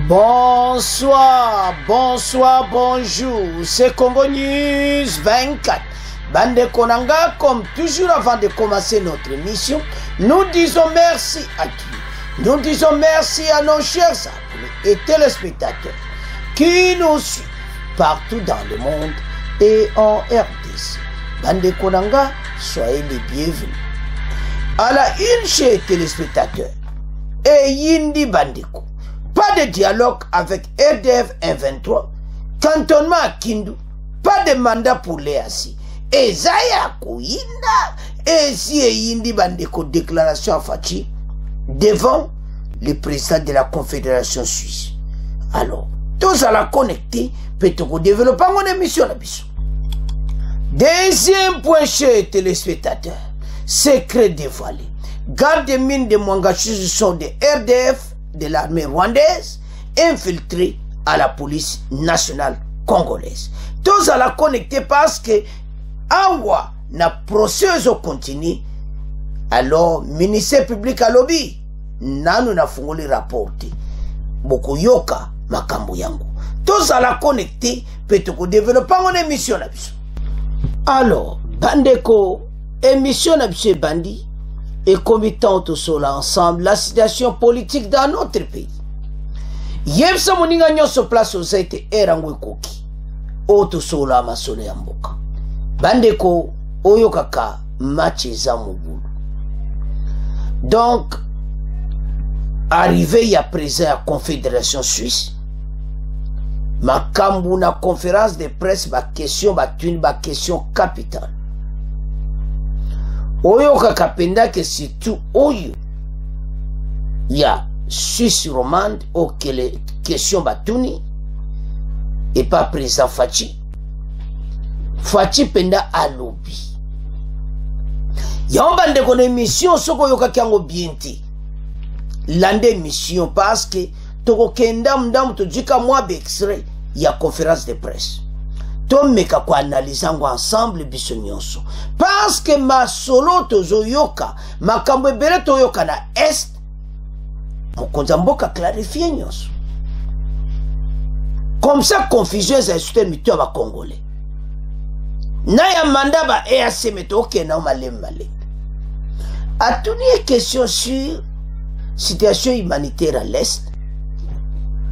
Bonsoir, bonsoir, bonjour, c'est Congo News 24. Bande Konanga, comme toujours avant de commencer notre émission, nous disons merci à Dieu. Nous disons merci à nos chers abonnés et téléspectateurs qui nous suivent partout dans le monde et en RDC. Bande Konanga, soyez les bienvenus. À la une, chers téléspectateurs, et Yindi Bandeko. Pas de dialogue avec RDF 123, cantonnement à Kindu, pas de mandat pour l'EAC. Et Zaya Kouinda, et si Yindi Bandeko déclaration à Fachi devant le président de la Confédération Suisse. Alors, tous à la connecter, peut-être développer mon émission. Deuxième point, chers téléspectateurs, secret dévoilé. Garde des mines de Mwangachuzu sont des RDF de l'armée rwandaise infiltrés à la police nationale congolaise. Tous à la connecter parce que Awa na procès au continu. Alors, ministère public à lobby, nanu na fungoli rapporté. Boko yoka makambo yangu. Tous à la connecter, peut-être développer mon émission. Alors, Bandeko, émission Nabise Bandi, et commettant sur l'ensemble la situation politique dans notre pays. Yemsa moninga nyoso place aux été erangwe koki. Oto sola masole yamboka. Bandeko oyokaka match zamugulu. Donc, arrivé il y a présent à Confédération Suisse, ma na conférence de presse ba question capitale. Oyo kakapenda que surtout oyo ya Suisse romande o que les questions batuni et pas présent Fachi penda à lobby yamba de kone mission soko yoka kiango bienti lande mission parce que toko kenda mdamu tojika mwa extrait ya conférence de presse tomeka kwa analyser ensemble biso nyonso parce que ma solo tozoyoka makambo ebele toyoka na est mokonza mboka clarifier nyonso comme ça confusion za système mito ba congolais na ya manda ba EAC metoke na malem atuni question sur situation humanitaire à l'est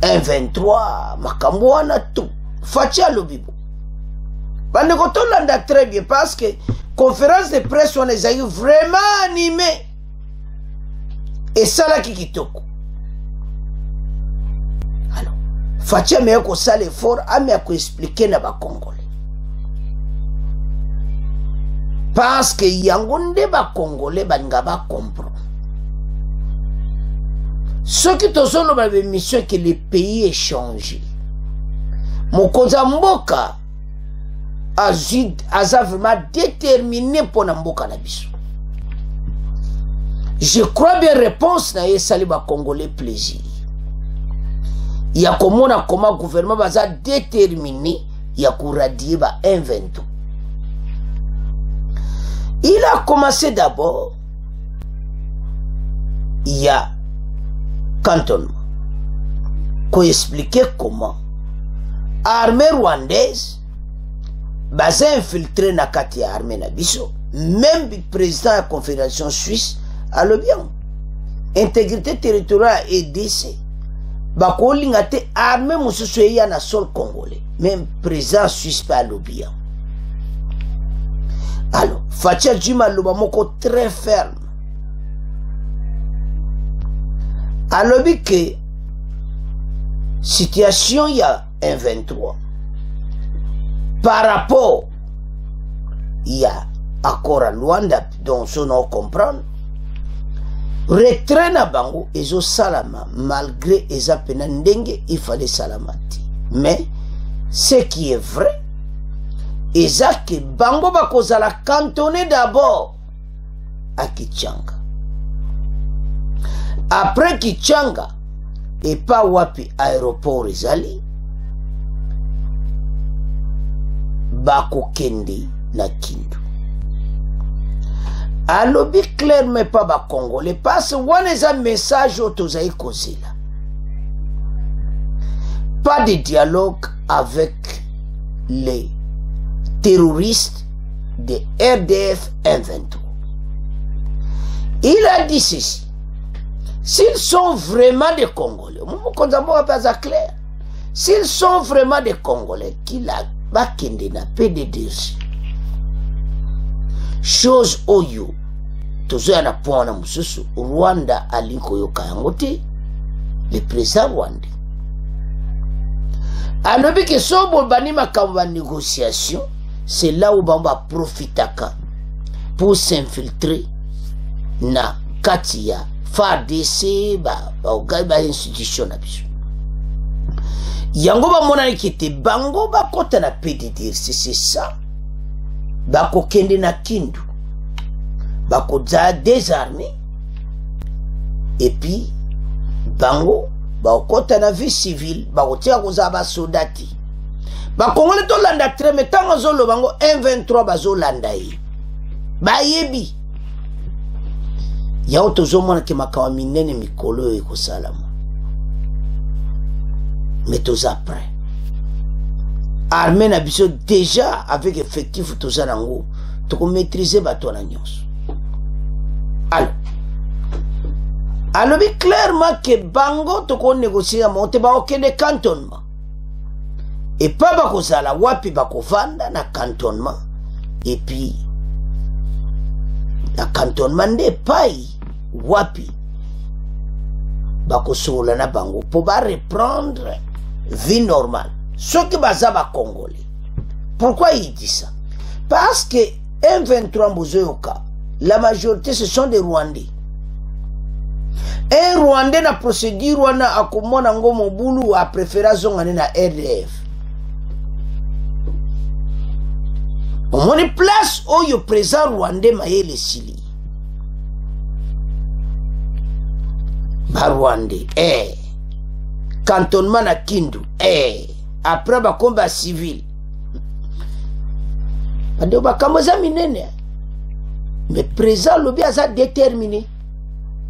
1-23 makambo wana tout Fachi lobibo. Bandeko tolanda très bien parce que conférence de presse on les a eu vraiment animés et ça là qui kitoko. Alors Fachi me ko sale effort ame ko expliquer na ba congolais parce que yangonde ba congolais banga ba comprendre ce qui tozolo ba mission que le pays est changé. Mokonza mboka aza vraiment déterminé pour Namboka Nabiso. Je crois bien réponse na yesali ba congolais plaisir. Il y a comment le gouvernement va déterminé ya kuradier ba 1-22. Il a commencé d'abord il y a cantonnement qu'on expliquait comment armée rwandaise basé infiltré na kati ya armée na biso même le président de la Confédération Suisse a le bien intégrité territoriale et DC bako lingate armée mususu ya na sol congolais même président Suisse pas le bien. Alors Fachi Juma loba moko très ferme alors que situation il y a 1-23 par rapport il y a accord à Luanda dont on a comprendre retrait na bango ezo salama malgré eza pena ndenge il fallait salamati mais ce qui est vrai eza que bango bakozala cantonné d'abord à Kichanga après Kichanga et pas wapi aéroport ezali bako kende na Kindu alobi clair mais pas ba congolais parce que wana eza message otozayi kozela pas de dialogue avec les terroristes de RDF M23. Il a dit ceci. S'ils sont vraiment des Congolais, clair. S'ils sont vraiment des Congolais, qu'il a bakende na PDDC. Chose oyo, tozoya na point na mususu, Rwanda alinko yoka yangote, le président rwandais. Alobi ke sobo bani makamba négociation, c'est là où bamba profitaka pour s'infiltrer na katia FARDC ba institution na biso. Yango ba mona kete bango ba kota na PDDC, c'est ça. Bako kende na Kindu. Bako za désarmé. Et puis bango bako kota na vie civile, bako tia ko za ba soldati. Ba Congolais to landa treme tango zolo bango M23 bazo landa yi. Ba yebi. Yao tozo mona ke makawa minene mikolo e ko salama. Mais tous après. Armée n'a besoin déjà avec effectif tous en haut. Tu peux maîtriser bateau la nyos. Alors, clairement que bango tu peux négocier à monter ba aucun cantonnement. Et pas bako sala wapi bako vanda na cantonnement. Et puis la cantonnement n'est pas wapi bako sola na bango pour ba reprendre vie normale. Ceux qui bazaba Congolais. Pourquoi il dit ça? Parce que M23 Mbozoyoka, la majorité ce sont des Rwandais. Un Rwandais na procédure wana akomona ngo mobulu a préféré zongane na RDF. On moni place oyo présent Rwandais mayele sili. Ba Rwandais cantonnement na Kindu après ba combat civil ande ba kamoza minene mais présent lobi aza déterminé,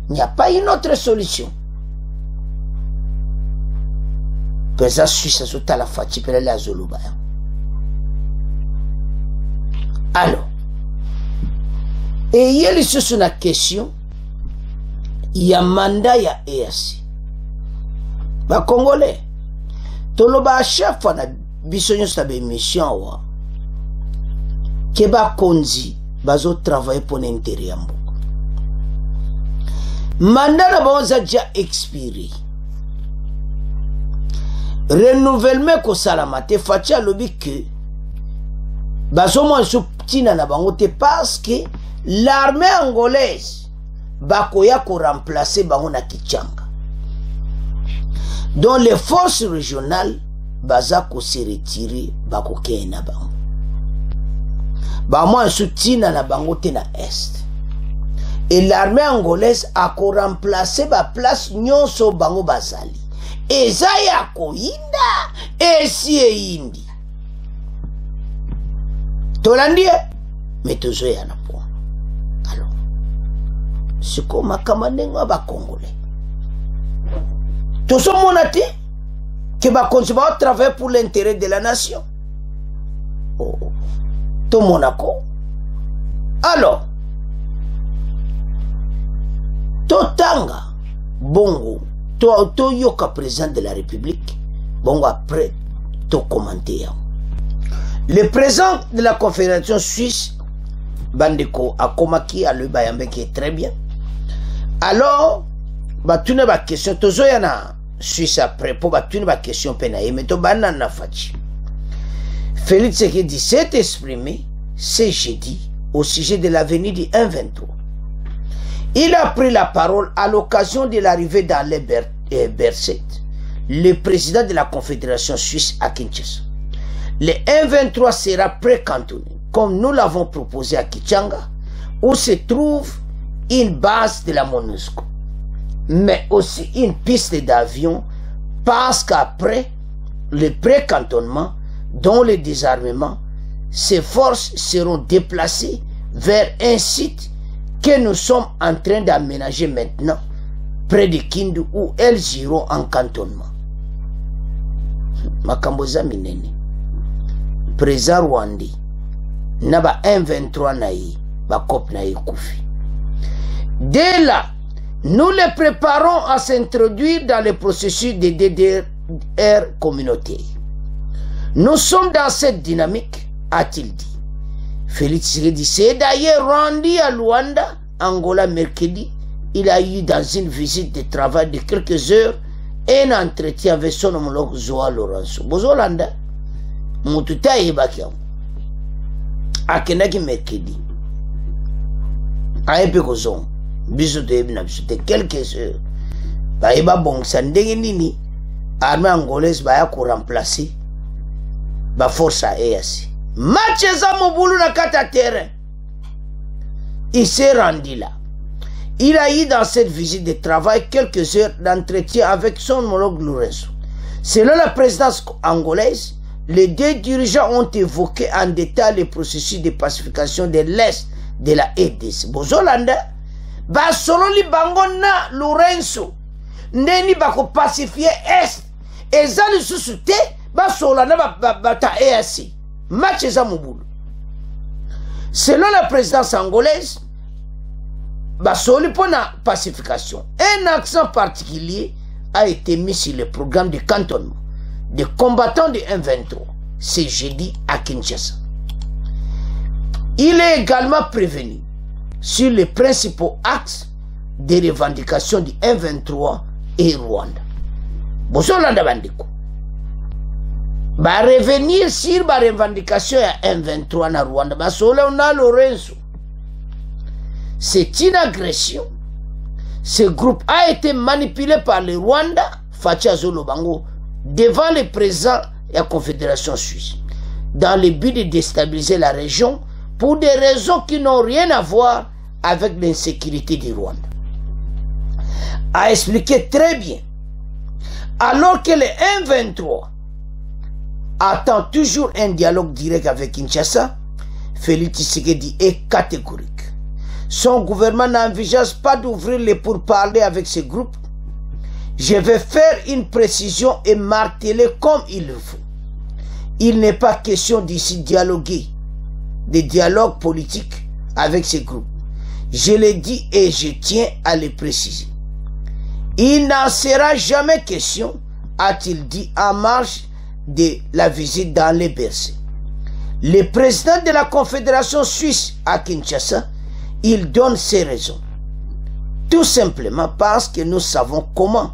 il n'y a pas une autre solution. Présent suisse azota la fati pele la zoluba. Alors et il y a sur la question, il y a mandat ya EAC. Ba Congolais toloba chaque fois na bisonyo sa be mission wa ke ba konzi bazo travailler pour l'intérêt ya mboka. Mandat na bonza déjà expiré. Renouvellement ko salamate fatia lobi que bazo mo tina na bango te parce que l'armée angolaise bakoya ko remplacer bango na Kichanga. Donc les forces régionales bazako se retirer bako kena bango. Ba moi soutina na bango te na est. Et l'armée angolaise a ko remplacer ba place nyonso bango bazali. Eza ya ko inda esi e indi. Tolandi mais toujours ya na point. Alors c'est comme akamanenga ba Congolais. Tout ce monde a dit que va continuer à travailler pour l'intérêt de la nation. Oh, tout Monaco. Alors, Totanga, Bongo, to yoka président de la République, Bongo après, to commenter. Le président de la Confédération Suisse, Bandeko Akomaki, a le Bayambe qui est très bien. Alors, batune ba question tozo yana Suisse après pour batune ba question penaye mais to banana fachi. Félix Tshisekedi s'est exprimé ce jeudi au sujet de l'avenir du M23. Il a pris la parole à l'occasion de l'arrivée dans les Berset, le président de la Confédération Suisse à Kinshasa. Le M23 sera précantonné comme nous l'avons proposé à Kichanga où se trouve une base de la MONUSCO, mais aussi une piste d'avion parce qu'après le précantonnement, dont le désarmement, ces forces seront déplacées vers un site que nous sommes en train d'aménager maintenant, près de Kindu, où elles iront en cantonnement. makamboza minene président Rwandi na ba M23 na yi ba cop na yi kufi. Dès là, nous les préparons à s'introduire dans le processus de DDR communautaire. Nous sommes dans cette dynamique, a-t-il dit. Félix Tshisekedi s'est d'ailleurs rendu à Luanda, Angola, mercredi. Il a eu dans une visite de travail de quelques heures un entretien avec son homologue Zoa Lorenzo. Bozolanda, Mututa Ebakiam. Akenaki mercredi. Aepe Kozon. Bisote Ebina bisote quelques heures. Baeba bon sandenge nini. Armée angolaise baya ko remplacer. Ba force à EAC. Match za mobulu na kata terrain. Il s'est rendu là. Il a eu dans cette visite de travail quelques heures d'entretien avec son homologue Lorenzo. Selon la présidence angolaise, les deux dirigeants ont évoqué en détail le processus de pacification de l'Est de la RDC. Bozolanda, ba solo li bango na Lorenzo, ndeni bako pacifier Est, ezali susu te, ba solo na ta EAC. Match za mobulu. Selon la présidence angolaise, basoli pour la pacification. Un accent particulier a été mis sur le programme de cantonnement des combattants de M23 ce jeudi à Kinshasa. Il est également prévenu sur les principaux axes des revendications du M23 et Rwanda. Bozolanda bandiko. Va revenir sur la revendication de M23 na Rwanda. Basole on a Lorenzo. C'est une agression. Ce groupe a été manipulé par le Rwanda, Fatia Zolobango, devant le président de la Confédération suisse, dans le but de déstabiliser la région pour des raisons qui n'ont rien à voir avec l'insécurité du Rwanda. A expliqué très bien, alors que le M23 attend toujours un dialogue direct avec Kinshasa, Félix Tshisekedi est catégorique. Son gouvernement n'envisage pas d'ouvrir les pourparlers avec ce groupe. Je vais faire une précision et marteler comme il le faut. Il n'est pas question d'ici dialoguer, de dialogue politique avec ce groupe. Je l'ai dit et je tiens à le préciser. Il n'en sera jamais question, a-t-il dit en marge de la visite dans les bercers. Le président de la Confédération suisse à Kinshasa, il donne ses raisons. Tout simplement parce que nous savons comment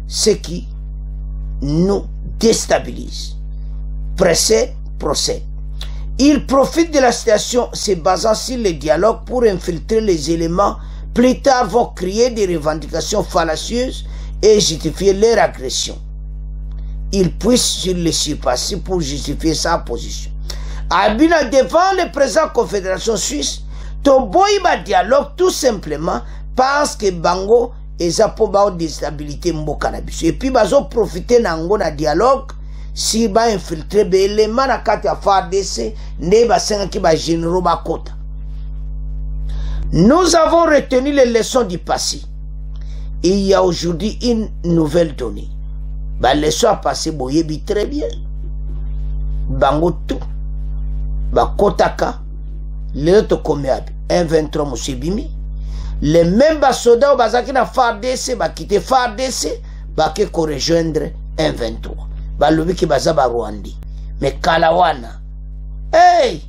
ce qui nous déstabilise procède. Il profite de la situation se basant sur le dialogue pour infiltrer les éléments plus tard vont créer des revendications fallacieuses et justifier leur agression. Il puisse sur les surpasser pour justifier sa position. Abina devant le président de la Confédération suisse, Toboïba dialogue tout simplement parce que Bango est pour déstabilité Mbokanabis. Et puis, ils ont profité d'un dialogue si ils ont infiltré les éléments de la FARDC, nous avons retenu les leçons du passé. Et il y a aujourd'hui une nouvelle donnée. La leçon a passé très bien. Bango tout. Kotaka. L'autre coméabi. 1,23 Moussébimi. Les mêmes soldats qui ont FARDC, qui quitté FARDC, qui ont rejoindre 1,23. Balobi qui bazaba Rwandi. Mais Kalawana. Hey!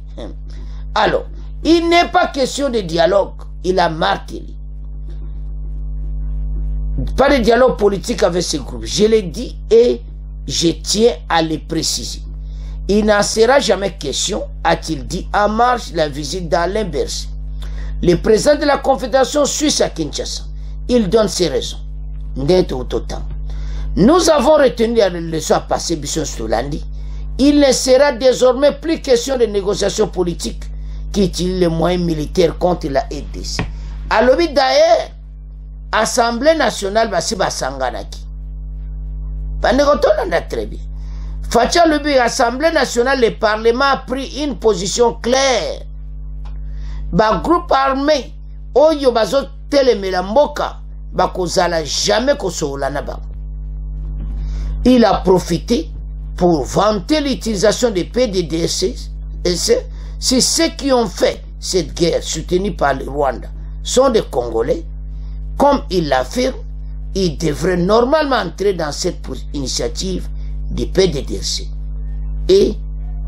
Alors, il n'est pas question de dialogue. Il a martelé. Pas de dialogue politique avec ce groupe. Je l'ai dit et je tiens à le préciser. Il n'en sera jamais question, a-t-il dit, en marge de la visite dans l'Imberse. Le président de la Confédération suisse à Kinshasa, il donne ses raisons. Nous avons retenu la leçon à passer, Bisson Stolandi. Il ne sera désormais plus question de négociations politiques qui utilisent les moyens militaires contre la RDC. Alors, d'ailleurs, Assemblée nationale va se sanganaki. On a très bien. Fatia Lubi, Assemblée nationale, le Parlement a pris une position claire. Ba groupe armé, oyo bazo telemela mboka, ba kozala jamais kosola na ba. Il a profité pour vanter l'utilisation des PDDC, c'est ceux qui ont fait cette guerre soutenue par le Rwanda sont des Congolais. Comme il l'affirme, ils devraient normalement entrer dans cette initiative du PDDC et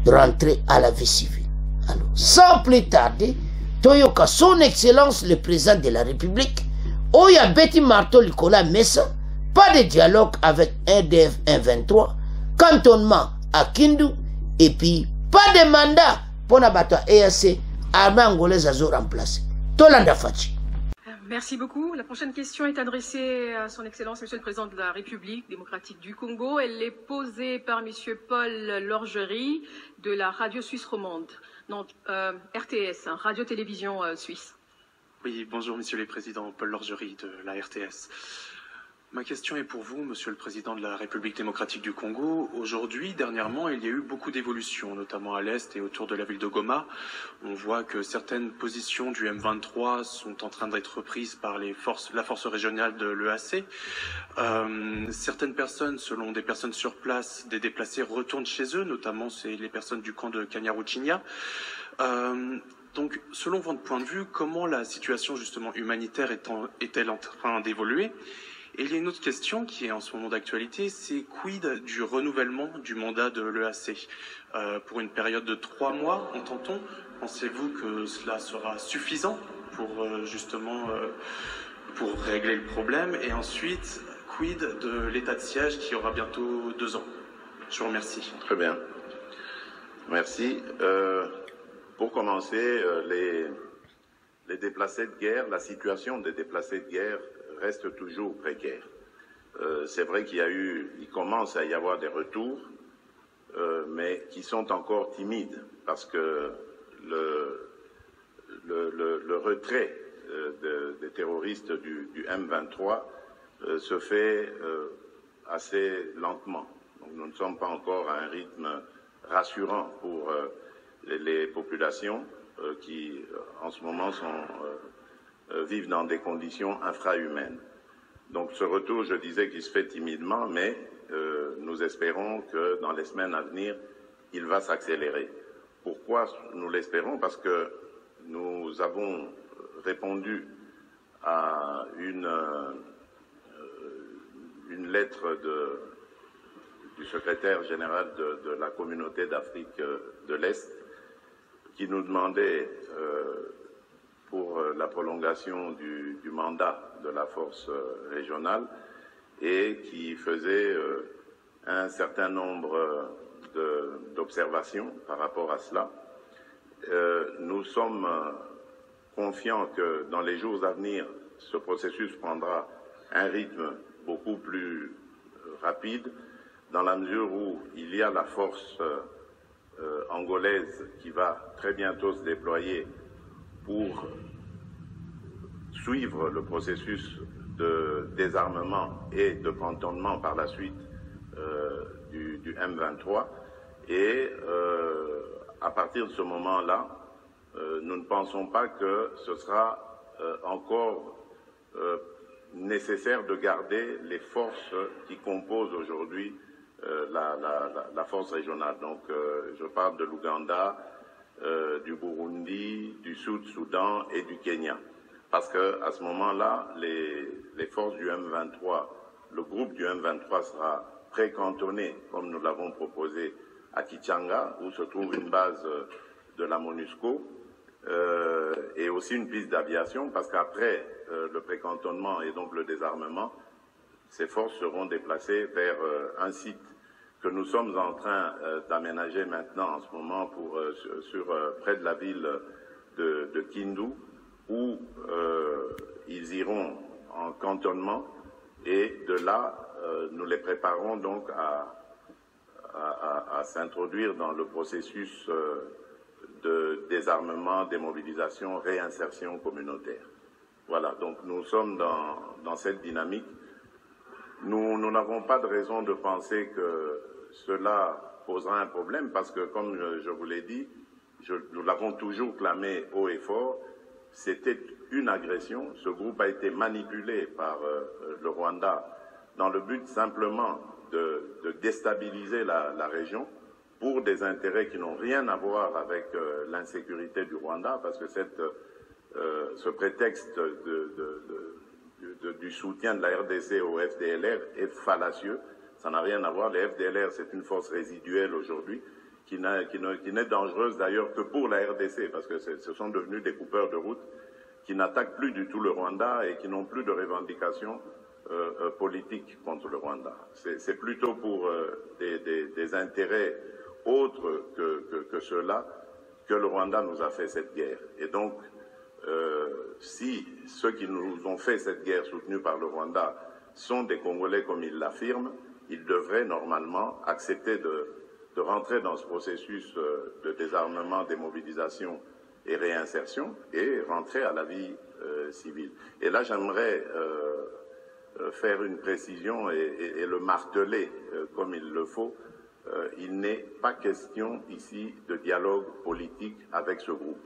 rentrer à la vie civile. Alors, sans plus tarder, Toyoka, son excellence le président de la République, Oya Betty Marto Nicolas Messa, pas de dialogue avec RDF 123, cantonnement à Kindu, et puis pas de mandat pour n'abattre EAC, armée angolaise à remplacer. Tolanda Fachi. Merci beaucoup. La prochaine question est adressée à son Excellence, Monsieur le Président de la République démocratique du Congo. Elle est posée par Monsieur Paul Lorgerie de la radio suisse romande, non, RTS, hein, radio-télévision suisse. Oui, bonjour Monsieur le Président, Paul Lorgerie de la RTS. Ma question est pour vous, Monsieur le Président de la République démocratique du Congo. Aujourd'hui, dernièrement, il y a eu beaucoup d'évolutions, notamment à l'est et autour de la ville de Goma. On voit que certaines positions du M23 sont en train d'être reprises par la force régionale de l'EAC. Certaines personnes, selon des personnes sur place, des déplacés retournent chez eux, notamment c'est les personnes du camp de Kanyaruchinya. Donc, selon votre point de vue, comment la situation justement humanitaire est-elle en train d'évoluer ? Et il y a une autre question qui est en ce moment d'actualité, c'est quid du renouvellement du mandat de l'EAC pour une période de 3 mois, entend-on? Pensez-vous que cela sera suffisant pour justement pour régler le problème? Et ensuite, quid de l'état de siège qui aura bientôt 2 ans? Je vous remercie. Très bien. Merci. Pour commencer, les déplacés de guerre, la situation des déplacés de guerre reste toujours précaire. C'est vrai il commence à y avoir des retours, mais qui sont encore timides, parce que le retrait des terroristes du M23 se fait assez lentement. Donc nous ne sommes pas encore à un rythme rassurant pour les populations qui, en ce moment, vivent dans des conditions infrahumaines. Donc ce retour, je disais qu'il se fait timidement, mais nous espérons que dans les semaines à venir, il va s'accélérer. Pourquoi nous l'espérons? Parce que nous avons répondu à une lettre du secrétaire général de la communauté d'Afrique de l'Est qui nous demandait pour la prolongation du mandat de la force régionale et qui faisait un certain nombre d'observations par rapport à cela. Nous sommes confiants que dans les jours à venir, ce processus prendra un rythme beaucoup plus rapide, dans la mesure où il y a la force angolaise qui va très bientôt se déployer pour suivre le processus de désarmement et de cantonnement par la suite du M23. Et à partir de ce moment-là, nous ne pensons pas que ce sera encore nécessaire de garder les forces qui composent aujourd'hui la force régionale. Donc je parle de l'Ouganda, du Burundi, du Sud-Soudan et du Kenya. Parce qu'à ce moment-là, les forces du M23, le groupe du M23 sera précantonné, comme nous l'avons proposé, à Kichanga, où se trouve une base de la MONUSCO, et aussi une piste d'aviation, parce qu'après le précantonnement et donc le désarmement, ces forces seront déplacées vers un site que nous sommes en train d'aménager maintenant en ce moment près de la ville de Kindu, où ils iront en cantonnement, et de là, nous les préparons donc à s'introduire dans le processus de désarmement, démobilisation, réinsertion communautaire. Voilà, donc nous sommes dans cette dynamique. Nous n'avons pas de raison de penser que cela posera un problème, parce que, comme je vous l'ai dit, nous l'avons toujours clamé haut et fort, c'était une agression. Ce groupe a été manipulé par le Rwanda dans le but simplement de déstabiliser la région pour des intérêts qui n'ont rien à voir avec l'insécurité du Rwanda, parce que ce prétexte du soutien de la RDC au FDLR est fallacieux. Ça n'a rien à voir. Les FDLR, c'est une force résiduelle aujourd'hui, qui n'est dangereuse d'ailleurs que pour la RDC, parce que ce sont devenus des coupeurs de route qui n'attaquent plus du tout le Rwanda et qui n'ont plus de revendications politiques contre le Rwanda. C'est plutôt pour des intérêts autres que ceux-là que le Rwanda nous a fait cette guerre. Et donc, si ceux qui nous ont fait cette guerre soutenue par le Rwanda sont des Congolais comme ils l'affirment, ils devraient normalement accepter de rentrer dans ce processus de désarmement, démobilisation et réinsertion et rentrer à la vie civile. Et là, j'aimerais faire une précision et le marteler comme il le faut. Il n'est pas question ici de dialogue politique avec ce groupe.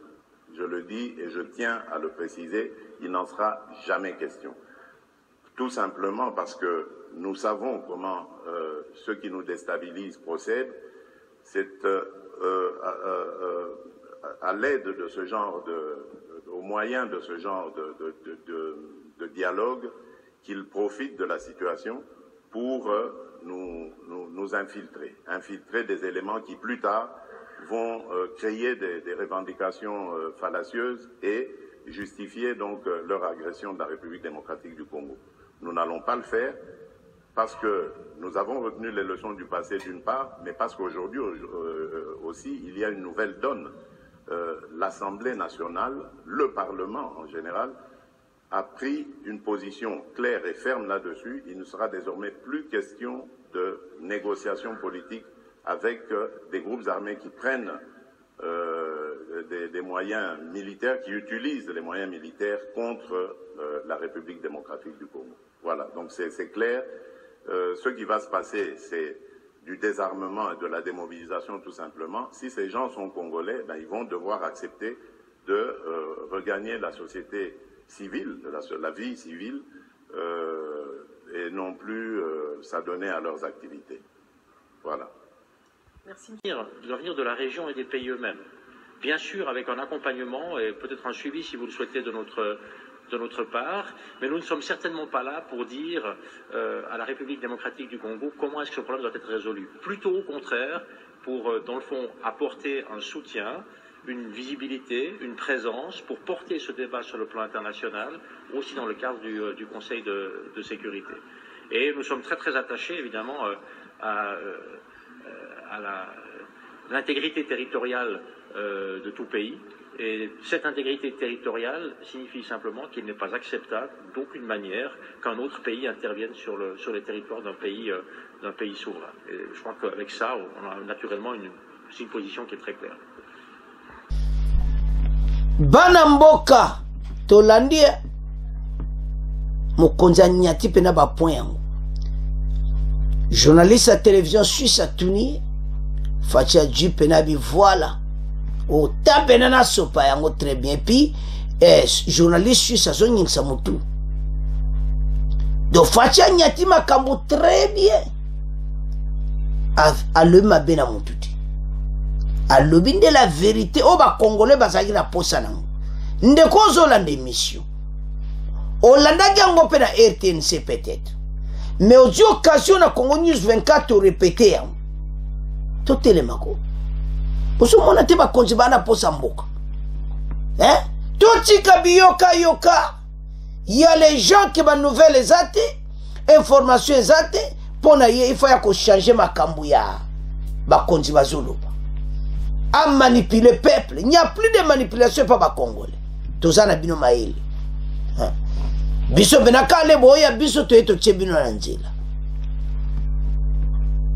Je le dis et je tiens à le préciser, il n'en sera jamais question. Tout simplement parce que nous savons comment ceux qui nous déstabilisent procèdent. C'est à l'aide de ce genre au moyen de ce genre de dialogue qu'ils profitent de la situation pour nous infiltrer des éléments qui plus tard vont créer des revendications fallacieuses et justifier donc leur agression de la République démocratique du Congo. Nous n'allons pas le faire parce que nous avons retenu les leçons du passé d'une part, mais parce qu'aujourd'hui aussi il y a une nouvelle donne. L'Assemblée nationale, le Parlement en général, a pris une position claire et ferme là-dessus. Il ne sera désormais plus question de négociation politique avec des groupes armés qui prennent des moyens militaires, qui utilisent les moyens militaires contre la République démocratique du Congo. Voilà, donc c'est clair. Ce qui va se passer, c'est du désarmement et de la démobilisation tout simplement. Si ces gens sont congolais, ben, ils vont devoir accepter de regagner la société civile, la vie civile, et non plus s'adonner à leurs activités. Voilà. Merci. L'avenir de la région et des pays eux-mêmes. Bien sûr, avec un accompagnement et peut-être un suivi, si vous le souhaitez, de notre part, mais nous ne sommes certainement pas là pour dire à la République démocratique du Congo comment est-ce que ce problème doit être résolu. Plutôt au contraire, pour, dans le fond, apporter un soutien, une visibilité, une présence, pour porter ce débat sur le plan international, aussi dans le cadre du Conseil de sécurité. Et nous sommes très très attachés, évidemment, à l'intégrité territoriale de tout pays. Et cette intégrité territoriale signifie simplement qu'il n'est pas acceptable d'aucune manière qu'un autre pays intervienne sur les territoires d'un pays souverain. Et je crois qu'avec ça, on a naturellement une position qui est très claire. Banamboka tolandi mokonza nyati pena ba point yango. Journaliste à télévision suisse à Tuni Fatia Dju pena bi voilà. O tapena na sopa yango très bien. Puis journaliste suisse à Zonying Samutu. Donc Fatia nyati makambo très bien. A le mabena mututi. A lobinde la vérité o ba congolais bazaki na posa nango ndeko ozolanda émission olandaki yango mpe na RTNC peut-être mais ozwi occasion na Congo News 24 orépété yango totelemako ozomona te bakonzi bana posa mboka totika biyoka yoka ya les gens qui ba nouvelle eza te information eza te mpona ye il faut ya kochange makambo ya bakonzi bazoloba à manipuler le peuple. Il n'y a plus de manipulation par les Congolais. Tout ça n'a bino maïli. Biso benaka le boya biso to eto tchebino nanzela.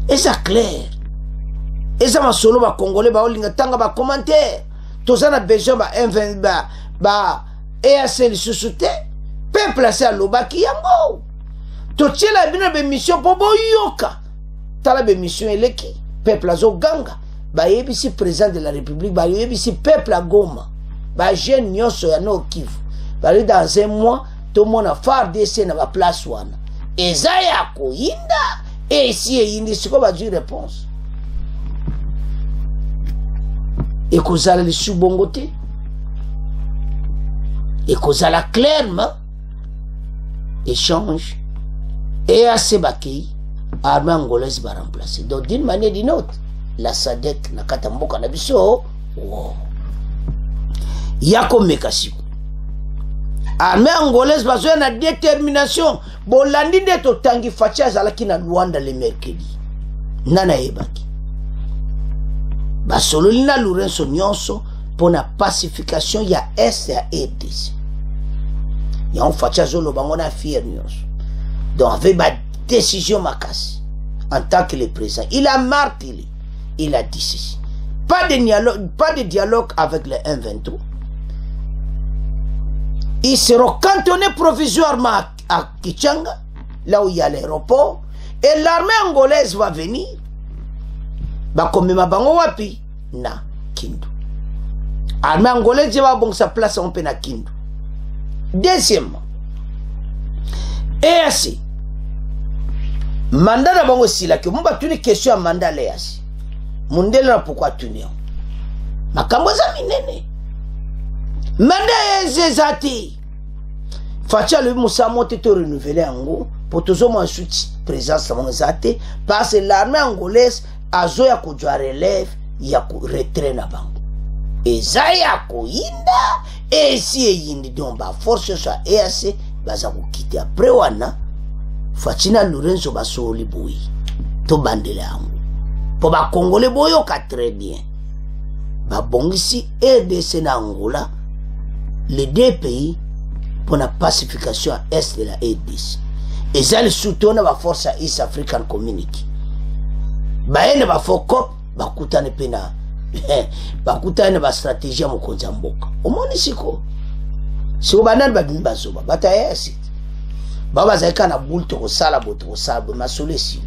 Et ça clair. Et ça ma solo ba Congolais ba olinga tanga ba commentaire. Tout ça n'a besoin ba M20 ba EAC lisusuté. Peuple assez à lobaki yango. To tchela bino be mission po boyoka. Tala be mission eleki. Peuple azo ganga. Ba yebisi président de la République, ba yebisi peuple à Goma, ba jeune nyonso ya no Kivu, ba dans un mois tout le monde a FARDC na ba place wana. Eza ya koinda, Et ici, il y a une réponse. Et que vous allez le sous-bongoté. Et que vous allez clairement échange. Et à Sebaki, l'armée angolaise va remplacer. Donc d'une manière ou d'une autre, la SADC, la Katamboka, la Bisso, il y a comme Mekasiko. L'armée angolaise va jouer la détermination. Bon, l'année de Tangi Fatia Zalaki na Luanda le mercredi. Nana Ebaki. Basolo lina Lourenço Nyonso pour la pacification, il y a S et RDC. Il y a un Fatia Zolo Bangona Fier Nyonso. Donc, avec ma décision Makasi, en tant que le président, il a martelé, il a dit ceci. Pas de dialogue avec le M23. Ils seront cantonnés provisoirement à Kichanga, là où il y a l'aéroport, et l'armée angolaise va venir. Comme ma bango wapi na Kindu. L'armée angolaise va bon sa place en na Kindu. Deuxièmement, et ainsi. Mandat d'abord aussi là que mon battu une question à mandat léasi. Mon délai pourquoi tenir. Ma kamboza minene. Mandat ezati. Fatia le Moussa monte te renouveler en gros pour toujours mon soutien présence mon zate parce que l'armée angolaise a zoya ko jwa relève ya ko retrait na bango. Ezaya ko inda et si yindi donc ba force soit EAC baza ko quitter après wana. Fatina Lourenço basoli boui to bandele ango po ba congolais boyo ka très bien ba bongisi RDC na Angola les deux pays pour la pacification à est de la RDC et ça le soutient ba force à East African Community ba ene ba fokop ba kutane pena ba kutane ba stratégie mo konza mboka omoni siko siko banani ba bimba zoba bataye asi Baba Zaika na boule to sala boto sala ma solesi.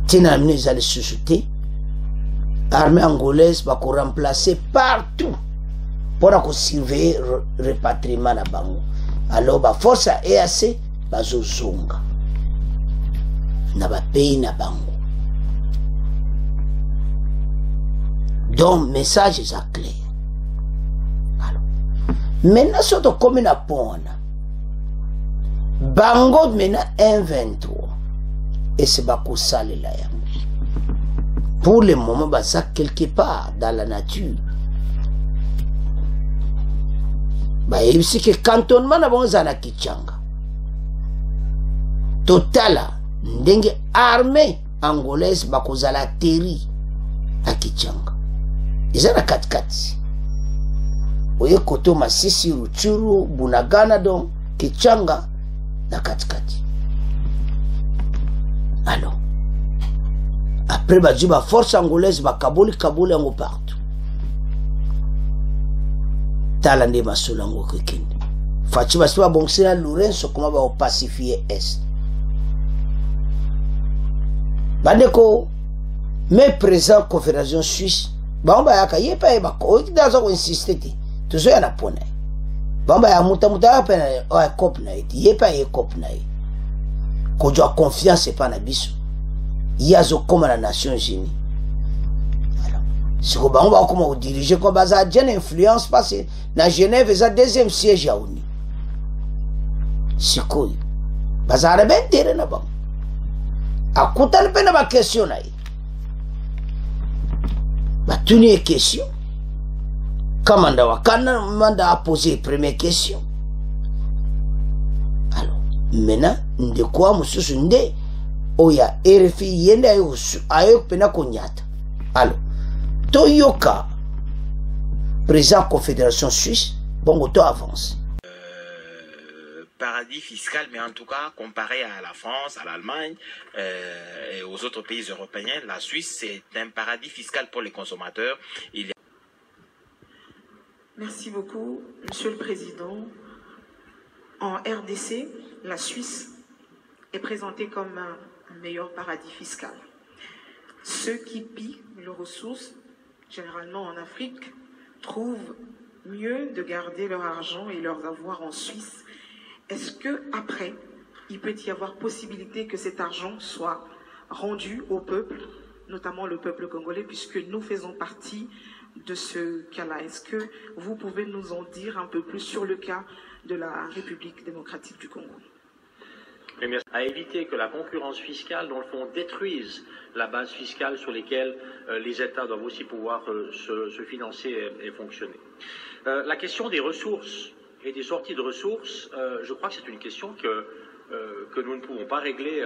Tina amené les sociétés. L'armée angolaise va remplacer partout pour surveiller le repatriement na bango. Alors ba force à EAC ba zozonga. Na ba pays na bango. Donc message est clair. Maintenant, si on comme une pona, bango maintenant 1,23 et c'est pas qu'on sale là. Pour le moment, bah ça quelque part dans la nature. Bah il y a que cantonnement na bon zana Kichanga. Totala, ndenge armée angolaise bah kozala terri à Kichanga. Ils ont la 4-4. Oye koto Masisi Ruchuru Bunagana donc Kichanga na katikati. Alors après ba juba force angolaise ba Kabuli yango partout. Talande masolango kekende. Fachi ba siba bonsela Lourenço comment ba pacifier est. Bandeko mes présents confédération suisse ba on ba yaka yepa ba ko dazo insister. Toujours y a pone. Bamba ya muta pena o cop na iti yepa ye cop na yi. Ko jo confiance pas na biso. Yazo comme la Nations Unies. Alors, si ko bamba comment diriger comme baza une influence parce que na Genève est le deuxième siège à ONU. Siko baza reben tere na bam. Akuta le pena ba question na yi. Ba tuni question. Kamanda Wakana manda a posé première question. Alors, maintenant, de quoi mususu nde oya RFI yende ayo pena konyata. Alors, Toyoka, président Confédération Suisse, bon, auto avance. Paradis fiscal, mais en tout cas, comparé à la France, à l'Allemagne et aux autres pays européens, la Suisse, c'est un paradis fiscal pour les consommateurs. Il y a... Merci beaucoup, Monsieur le Président. En RDC, la Suisse est présentée comme un meilleur paradis fiscal. Ceux qui pillent leurs ressources, généralement en Afrique, trouvent mieux de garder leur argent et leurs avoirs en Suisse. Est-ce que après, il peut y avoir possibilité que cet argent soit rendu au peuple, notamment le peuple congolais, puisque nous faisons partie de ce cas-là. Est-ce que vous pouvez nous en dire un peu plus sur le cas de la République démocratique du Congo? À éviter que la concurrence fiscale, dans le fond, détruise la base fiscale sur laquelle les États doivent aussi pouvoir se financer et fonctionner. La question des ressources et des sorties de ressources, je crois que c'est une question que nous ne pouvons pas régler,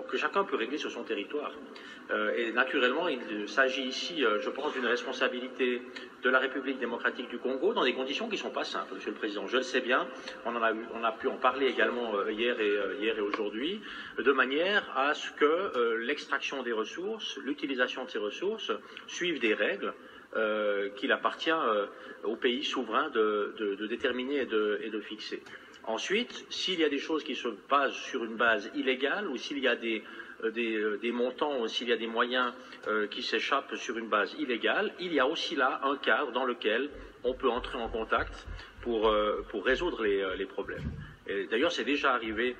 que chacun peut régler sur son territoire. Et naturellement, il s'agit ici, je pense, d'une responsabilité de la République démocratique du Congo dans des conditions qui ne sont pas simples, Monsieur le Président. Je le sais bien, on a pu en parler également hier et aujourd'hui, de manière à ce que l'extraction des ressources, l'utilisation de ces ressources suivent des règles qu'il appartient aux pays souverains de déterminer et de fixer. Ensuite, s'il y a des choses qui se basent sur une base illégale ou s'il y a des montants ou s'il y a des moyens qui s'échappent sur une base illégale, il y a aussi là un cadre dans lequel on peut entrer en contact pour résoudre les problèmes. Et d'ailleurs, c'est déjà arrivé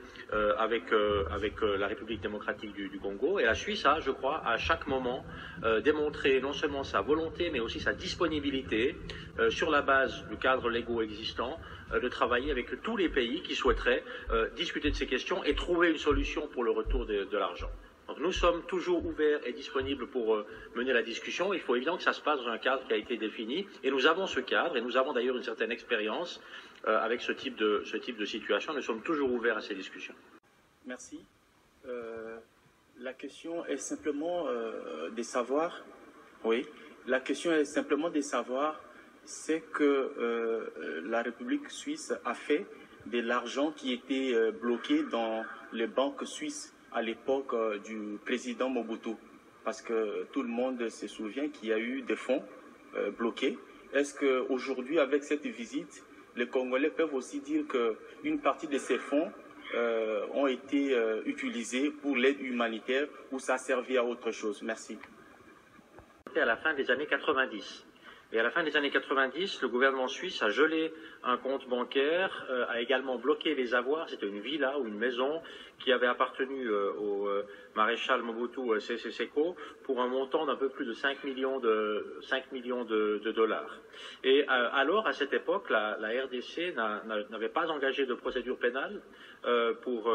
avec la République démocratique du Congo. Et la Suisse a, je crois, à chaque moment démontré non seulement sa volonté, mais aussi sa disponibilité sur la base du cadre légaux existant de travailler avec tous les pays qui souhaiteraient discuter de ces questions et trouver une solution pour le retour de l'argent. Donc nous sommes toujours ouverts et disponibles pour mener la discussion. Il faut évidemment que ça se passe dans un cadre qui a été défini. Et nous avons ce cadre, et nous avons d'ailleurs une certaine expérience avec ce type de situation. Nous sommes toujours ouverts à ces discussions. Merci. La question est simplement de savoir, oui, la question est simplement de savoir ce que la République suisse a fait de l'argent qui était bloqué dans les banques suisses à l'époque du président Mobutu, parce que tout le monde se souvient qu'il y a eu des fonds bloqués. Est-ce qu'aujourd'hui, avec cette visite, les Congolais peuvent aussi dire qu'une partie de ces fonds ont été utilisés pour l'aide humanitaire ou ça a servi à autre chose? Merci. À la fin des années 90. Et à la fin des années 90, le gouvernement suisse a gelé un compte bancaire, a également bloqué les avoirs. C'était une villa ou une maison qui avait appartenu au maréchal Mobutu Sese Seko pour un montant d'un peu plus de 5 millions de dollars. Et alors, à cette époque, la RDC n'avait pas engagé de procédure pénale pour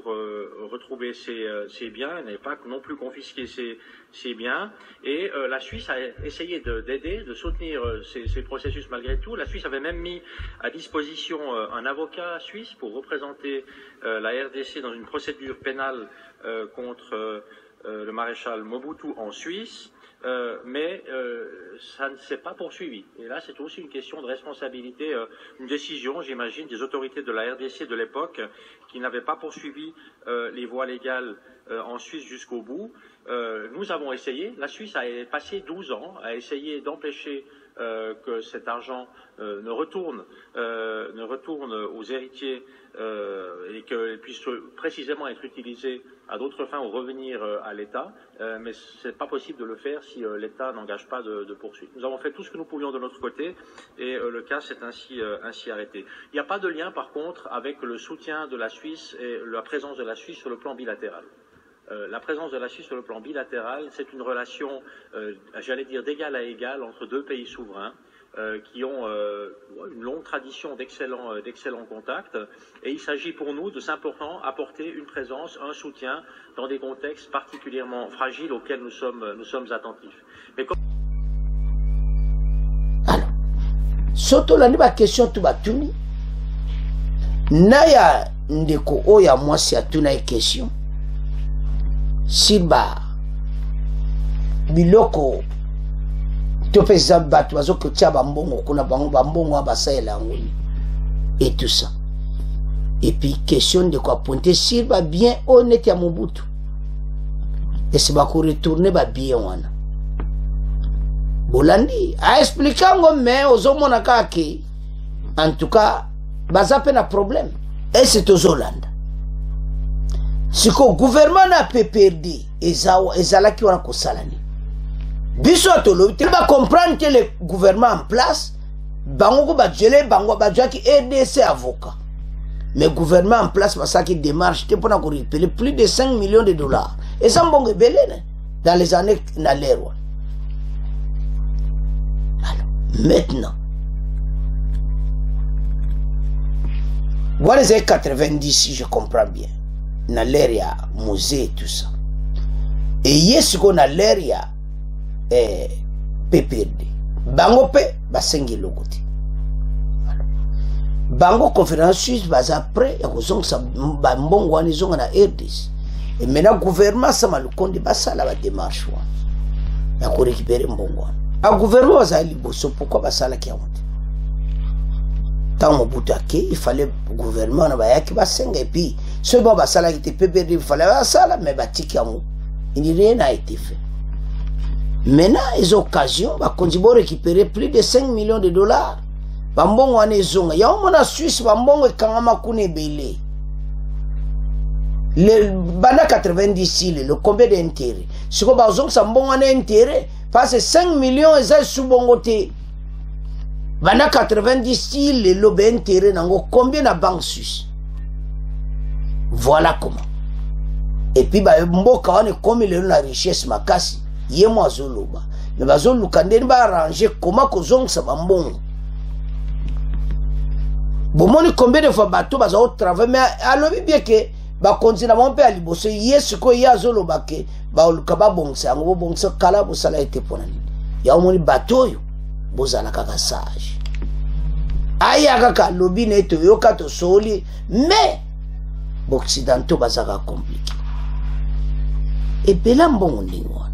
retrouver ses biens, elle n'avait pas non plus confisqué ses biens, et la Suisse a essayé d'aider, de soutenir ces processus malgré tout. La Suisse avait même mis à disposition un avocat suisse pour représenter la RDC dans une procédure pénale contre le maréchal Mobutu en Suisse. Mais ça ne s'est pas poursuivi. Et là, c'est aussi une question de responsabilité, une décision, j'imagine, des autorités de la RDC de l'époque qui n'avaient pas poursuivi les voies légales en Suisse jusqu'au bout. Nous avons essayé, la Suisse a passé 12 ans à essayer d'empêcher que cet argent ne retourne aux héritiers et qu'il puisse précisément être utilisé à d'autres fins ou revenir à l'État, mais ce n'est pas possible de le faire si l'État n'engage pas de poursuite. Nous avons fait tout ce que nous pouvions de notre côté et le cas s'est ainsi arrêté. Il n'y a pas de lien par contre avec le soutien de la Suisse et la présence de la Suisse sur le plan bilatéral. La présence de la Suisse sur le plan bilatéral, c'est une relation, j'allais dire, d'égal à égal entre deux pays souverains qui ont une longue tradition d'excellents contacts. Et il s'agit pour nous de simplement apporter une présence, un soutien dans des contextes particulièrement fragiles auxquels nous sommes attentifs. Mais comme... Alors, surtout la question tout batuni, naya ndeko oya mwasi atuna question. Simba biloko topesa bato bazokotia bambongo kuna bambongo abasayela ngoni et tout ça. Et puis question de quoi pointer Simba bien honnête ya Mobutu. Et c'est ba ko retourner ba bien wana. Bolandi a expliqué ngo mais ozomona kake en tout cas bazape na problème. Et c'est aux Hollande. Si le gouvernement n'a pas perdu, ezala qui wana kosalani. Biso atolo, tu vas comprendre que le gouvernement en place, bango ba gelé, bango ba qui RDC avocat. mais le gouvernement en place va ça qui démarche pour récupérer plus de 5 millions de dollars. Et ça bon belé dans les années dans l'ère. Alors maintenant voilà les 90 si je comprends bien. Dans l'ère il y a musée et tout ça. Et hier ce qu'on a l'air il y a PPRD. Bango pe basengi logote. Bango conférence suisse bas après ya kozong sa mbongo wana zonga na RDC. Et maintenant gouvernement ça malukonde basala ba démarche wa. Ya ko récupérer mbongo wana. A gouvernement za liboso pourquoi basala ki honte. Tant Mobutu ake il fallait gouvernement na ba yaki basenga et puis ce bon basala qui était PPRD il fallait basala mais batiki yango. Rien n'a été fait. Maintenant, les occasions, quand ils vont récupérer plus de 5 millions de dollars, bambon wane zonga. Ya omona Suisse bambon e kangama kune belé. Le bana 90 le combien d'intérêt? Si ko bazong sa mbon wane intérêt, parce que 5 millions eza subongote. Bana 90 le lobe intérêt nango combien na banque suisse? Voilà comment. Et puis ba mboka wane comme il la richesse makasi ye mo azoloba mais bazoluka ndeni ba arranger comment kozongisa bambongo bomoni combien de fois bato bazo travailler mais alobi bien que ba continue mon père liboso yesu ko ya azoloba ke ba oluka ba bongisa yango bongisa kala bosala ete pona nini ya omoni bato yo bozala kaka sage aya kaka lobi neto yoka to soli mais occidentaux bazaka compliqué. Et bela mbongo ndingwa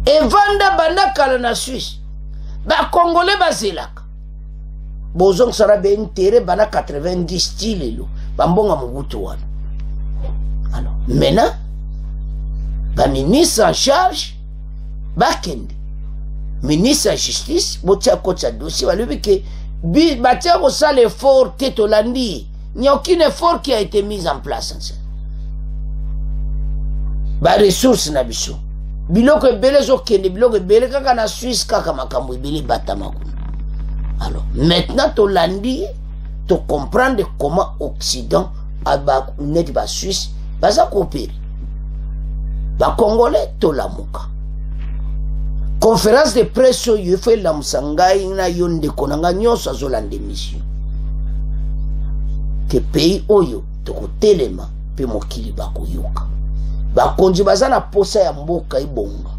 e vanda banakala na Suisse ba congolais bazelaka bozong sara be intérêt bana 90 style lo bambonga Mobutu wana. Alors maintenant ba ministre en charge bakende ministre de la justice botia kocha dossier balobi ke batia ko ça l'effort tetolandi il n'y a aucun effort qui a été mis en place en ça. Ba ressources na biso biloko ebele zokende biloko ebele kaka na Suisse kaka makambo ebele batama. Alors maintenant to landi to comprendre comment Occident aba net ba Suisse baza coopérer ba congolais to lamuka conférence de presse yo fait la musangai na yonde konanga nyoso azolande mission que pays oyo to kotelema pe mokili bakoyoka bakonzi bazana posa ya mboka ibonga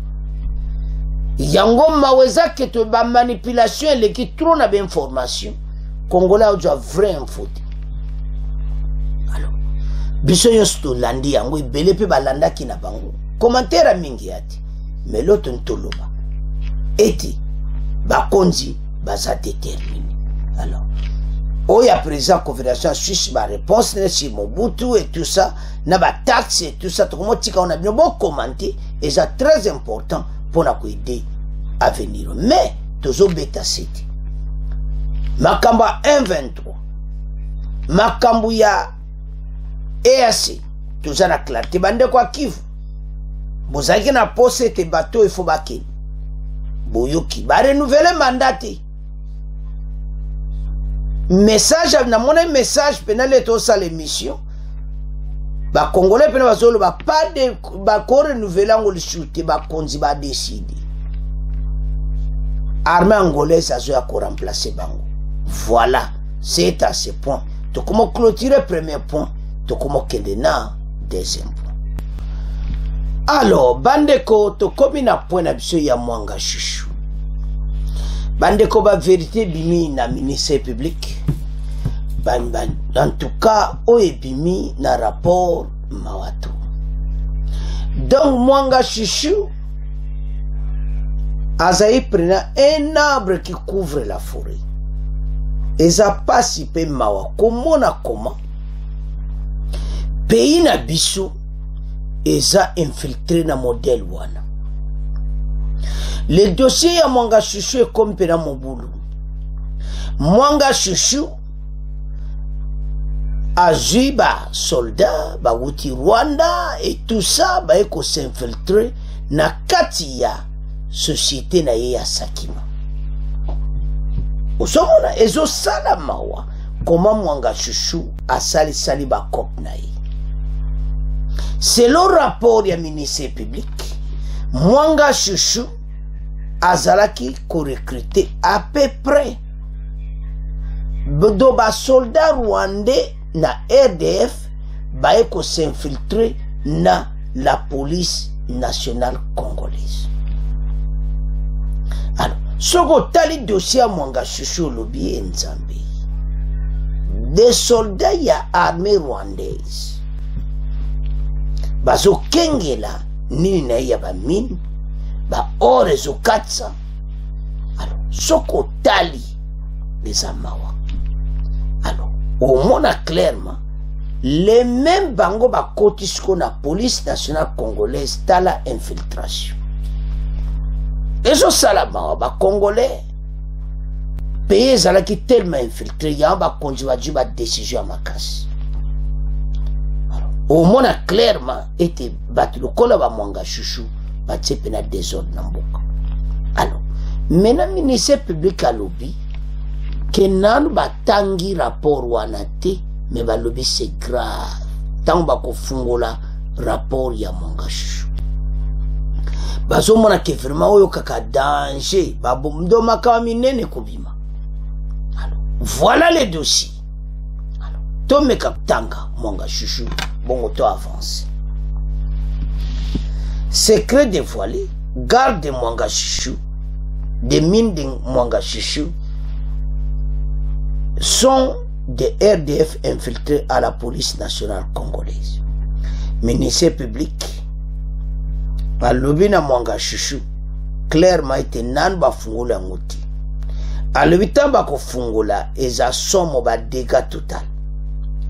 yango maweza ke to ba manipulation eleki trop na ba information congolais a vrai info. Alors biso yo sto landi yango ibele pe balanda ki na bango commentaire mingi ati mais l'autre ntoloba eti bakonzi baza déterminé. Alors oya présent confédération suisse ba réponse sur Mobutu et tout ça na ba taxe et tout ça comment tika on a bien beau commenter et ça très important pour na aider à venir mais tozo beta city makamba 123 makambu ya EAC toza na clarté bande kwa Kivu bozaki na pose te bateau il faut bakeni boyoki ba renouveler mandat. Message na mon message penal et ça l'émission ba congolais pena bazolo ba pas de ba ko renouveler ngoli shooter ba konzi ba décider armée angolaise azo ya ko remplacer bango. Voilà, c'est à ce point to comment clôturer premier point to comment kende na deuxième point. Alors bandeko to komi na point na biso ya Mwanga Chouchou bandeko ba vérité bimi na ministère public en tout cas oye bimi na rapport Mawatu. Donc Mwanga Chouchou azaï prena un arbre qui couvre la forêt et ça passe pe mawa comment pays na biso eza infiltré na modèle wana. Le dossier ya Mwanga Chouchou est comme pena mobulu. Mwanga Chouchou azui ba soldat ba wuti Rwanda et tout ça ba eko s'infiltrer na kati ya société na ye ya Sakima. Osomona ezo sala mawa comment Mwanga Chouchou a sali ba cop na ye. Selon rapport ya ministère public, Mwanga Chouchou azalaki ko recruter à peu près do ba soldat rwandais na RDF baye ko s'infiltrer na la police nationale congolaise. Alors, soko tali dossier Mwanga Chouchou lobi Nzambe. Des soldats ya armée rwandaise. Bazo kengela nini na ya ba mine ba ore zo katsa. Alors, soko tali les amawa. Alors, au mona clairement les mêmes bango ba kotisko na police nationale congolaise tala infiltration. Ezo salama ba congolais pays zalaki tellement infiltré ya ba konjiwa juba décision à makasi. Alors, au mona clairement était battu le kola ba Mwanga Chouchou ba tsepena désordre na mboka. Alors, maintenant ministère public a lobby que nanu ba tangi rapport wana te. Mais ba lobby c'est grave. Tant ba ko fungola rapport ya Mwanga Chouchou. Bazo mona ke vraiment oyo kaka danger. Ba bomdo makami nene kubima. Alors, voilà les dossiers. Alors, tome kaptanga Mwanga Chouchou. Bon auto avance. Secret dévoilé. Garde de Mwanga Chouchou. Des mines de Mwanga Chouchou sont des RDF infiltrés à la police nationale congolaise. Ministère public, à l'obina Mwanga Chouchou, clairement était nan ba fungola ngoti. À l'obita ba ko fungola, eza somo ba dégâts total.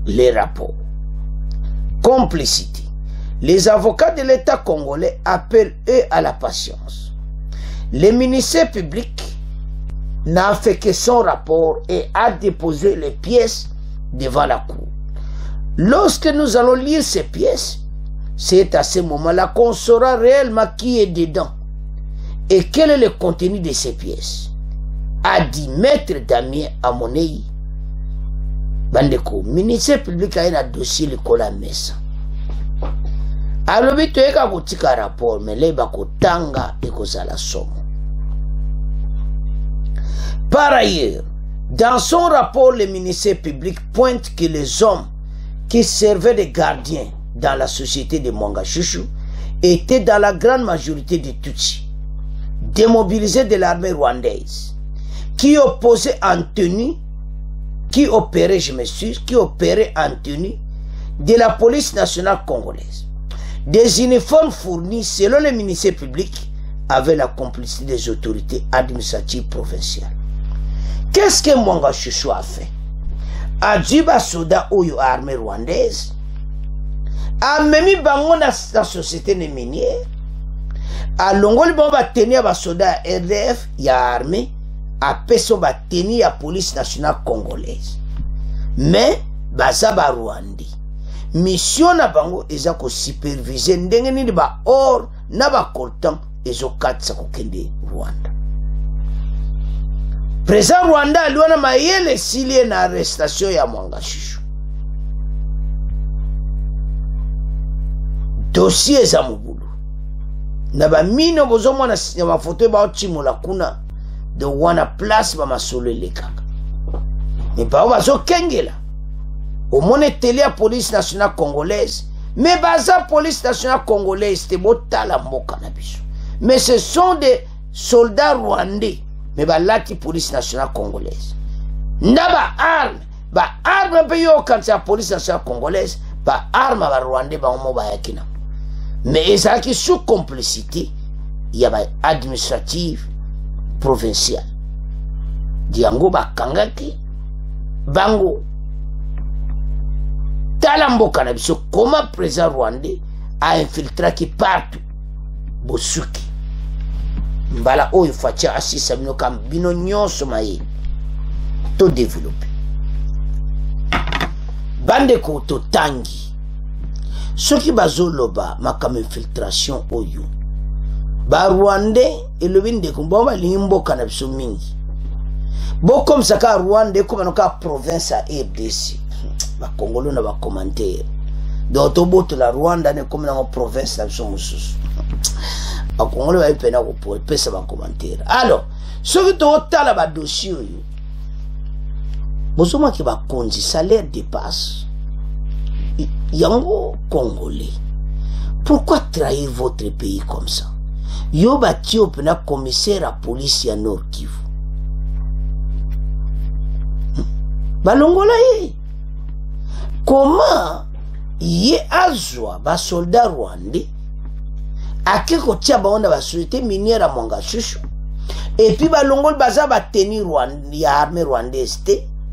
Les rapports. Complicité. Les avocats de l'État congolais appellent eux à la patience. Le ministère public n'a fait que son rapport et a déposé les pièces devant la cour. Lorsque nous allons lire ces pièces, c'est à ce moment-là qu'on saura réellement qui est dedans et quel est le contenu de ces pièces. A dit Maître Damien Amonei. Bandeko, ministère public a un dossier le cola mesa. Alors, tu as un rapport, mais les bako tanga et kozala somo. Par ailleurs, dans son rapport, le ministère public pointe que les hommes qui servaient de gardiens dans la société de Mwanga Chouchou étaient dans la grande majorité des Tutsis, démobilisés de l'armée rwandaise, qui opposaient en tenue, qui opéraient en tenue de la police nationale congolaise. Des uniformes fournis, selon le ministère public, avec la complicité des autorités administratives provinciales. Qu'est-ce que Mwanga Chouchou a fait? A Djiba Soda Oyo armée rwandaise, a memi bango na société de minière, a longoli bango ba tenir ba soda RDF ya armée, a peso ba tenir ya police nationale congolaise. Mais baza ba Rwandi. Mission na bango eza ko superviser ndenge nini ba or na ba coltan ezo katsa ko kende Rwanda. Président Rwanda aliona mayele silie na arrestation ya Mwanga Chouchou. Dossier za mubulu. Na ba mino bozo mwana ya mafoto ba ochimola kuna de wana place ba masole lekaka. Mais ba bazo kengela. Au mone télé à police nationale congolaise. Mais baza police nationale congolaise te botala mboka na biso. Mais ce sont des soldats rwandais. Mais bah là qui police nationale congolaise. Naba arme pe yo quand c'est la police nationale congolaise, ba arme ba rwandais ba omo ba yakina. Mais ça qui sous complicité, il y a ba administrative provinciale. Diango ba kangaki bango talambo kanabiso comment président rwandais a infiltré qui partout bosuki. Mbala oyo fatia asisa bino kam bino nyonso maye to développer bande ko to tangi soki bazoloba makam infiltration oyo ba rwandais elobinde ko bomba limbo kana biso mingi Bon comme ça ka Rwanda comme na province à RDC. Ba Congolais na ba commentaire. Donc to boto la Rwanda ne comme na province na biso mususu. Ba Congolais ba pena ko pour pesa ba commentaire. Alors, ce que to tala ba dossier yo. Bozoma ki ba konzi salaire dépasse. Yango Congolais. Pourquoi trahir votre pays comme ça? Yo bati opena commissaire à police ya Nord Kivu. Balongola ye. Comment ye azwa ba soldat rwandais akeko tia baona ba société minière à Mongashushu et puis balongol baza ba tenir Rwanda ya armée rwandaise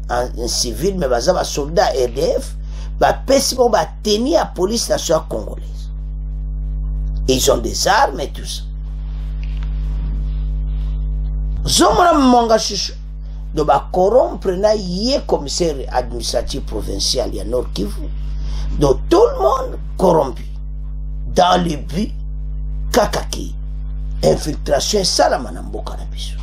en civil mais baza ba soldat RDF ba pesi bon ba tenir la police nationale congolaise. Et ils ont des armes et tout ça. Zomona Mongashushu de ba corrompre na yé commissaire administratif provincial ya Nord Kivu. Donc tout le monde corrompu dans le but kakaki infiltration salamana mboka na biso.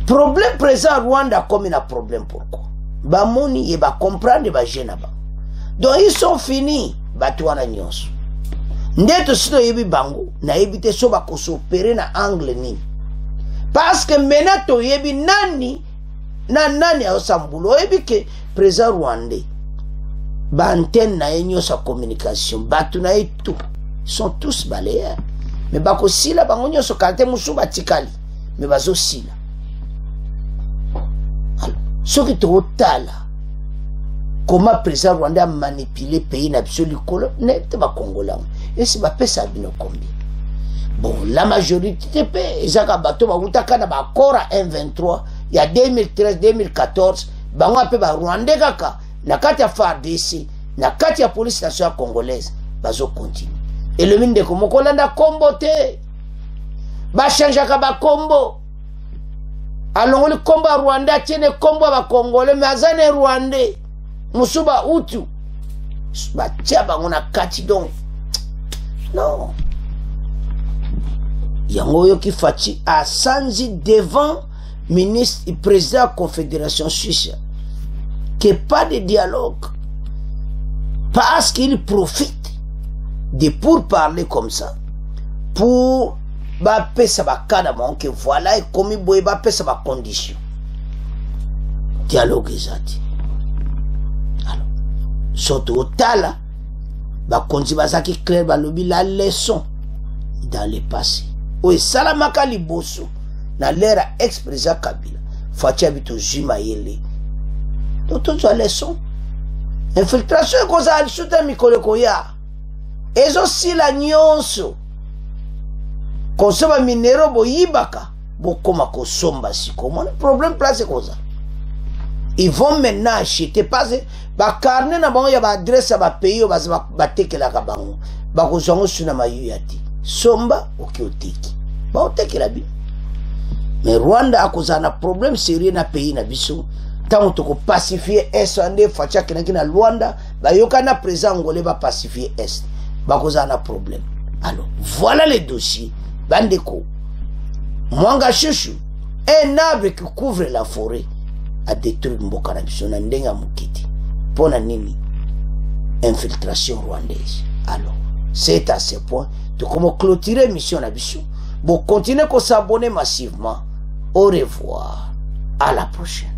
Problème présent Rwanda comme un problème pourquoi? Ba moni et ba comprendre ba jeune ba. Donc ils sont finis batwana nyonso. Ndeto sino yebi bango na ebite so ba kosopere na angle nini. Parce que menato yebi nani a osambulo yebi ke présent rwandais ba antenne na enyo sa communication batu na tout ils sont tous balayés mais bako sila bango nyoso kante musu batikali mais bazo sila. Alors ce qui te otala comment présent rwandais a manipulé pays na biso likolo net ba congolais et si ba pesa bino combien. Bon, la majorité pe ezaka bato ba utaka na ba kora M23 ya 2013-2014 bango pe ba Rwanda kaka na kati ya FARDC na kati ya police nationale congolaise bazo continue. Et le minde ko mokolanda kombo te ba changeaka ba kombo alongoli kombo Rwanda tiene kombo ba congolais mais azane rwandais musuba utu ba tia bango na kati donc non. Yango qui fati a sanzi devant ministre et président de la Confédération Suisse que pas de dialogue parce qu'il profite de pour parler comme ça pour baper sa bakadamon que voilà et comme il boit baper sa condition dialogue exact. Alors surtout au tala ba konzi bazaki clair ba lobi la leçon dans le passé. Oui, salamaka liboso na l'ère ex-président Kabila fatia bito jima yele donc tout ça leçon infiltration koza alisuta mikolo koya ezo sila nyonso konsoma minero boyibaka bokoma kosomba siko mon problème place koza ils vont maintenant acheter parce ba carnet na bango ya ba adresse ba pays ba tekela ka bango ba kozongo suna mayuyati somba okiotiki ba oteki la bi mais Rwanda a cause un problème sérieux na pays na biso tant to ko pacifier est ande facha kina Rwanda ba yokana présent ngolé ba pacifier est ba cause un problème. Alors voilà les dossiers bandeko Mongashushu un arbre qui couvre la forêt a détruit mboka na biso na ndenga mukiti pona nini infiltration rwandaise. Alors c'est à ce point de comment clôturer mission na biso. Bon, continuez à s'abonner massivement. Au revoir. À la prochaine.